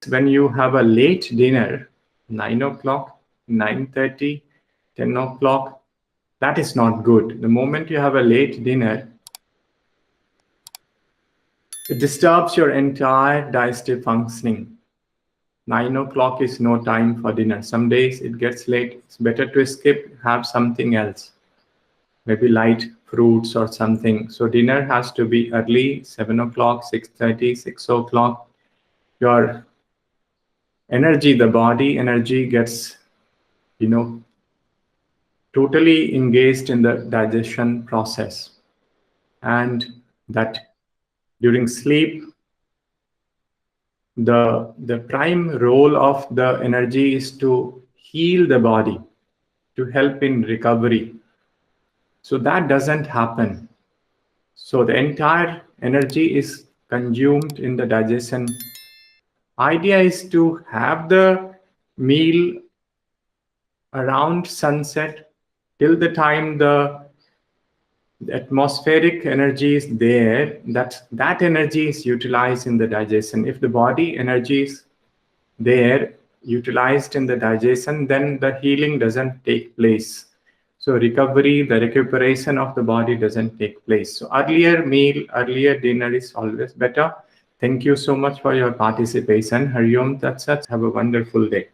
when you have a late dinner, 9 o'clock, 9:30, 10 o'clock, that is not good. The moment you have a late dinner, it disturbs your entire digestive functioning. 9 o'clock is no time for dinner. Some days it gets late. It's better to skip, have something else, maybe light fruits or something. So dinner has to be early, 7 o'clock, 6:30, 6 o'clock. Your energy, the body energy gets, totally engaged in the digestion process. And that during sleep, the prime role of the energy is to heal the body, to help in recovery. So that doesn't happen. So the entire energy is consumed in the digestion. Idea is to have the meal around sunset till the time the atmospheric energy is there, that energy is utilized in the digestion. If the body energy is there, utilized in the digestion, then the healing doesn't take place. So recovery, the recuperation of the body doesn't take place. So earlier meal, earlier dinner is always better. Thank you so much for your participation. Hari Om Tat Sat. Have a wonderful day.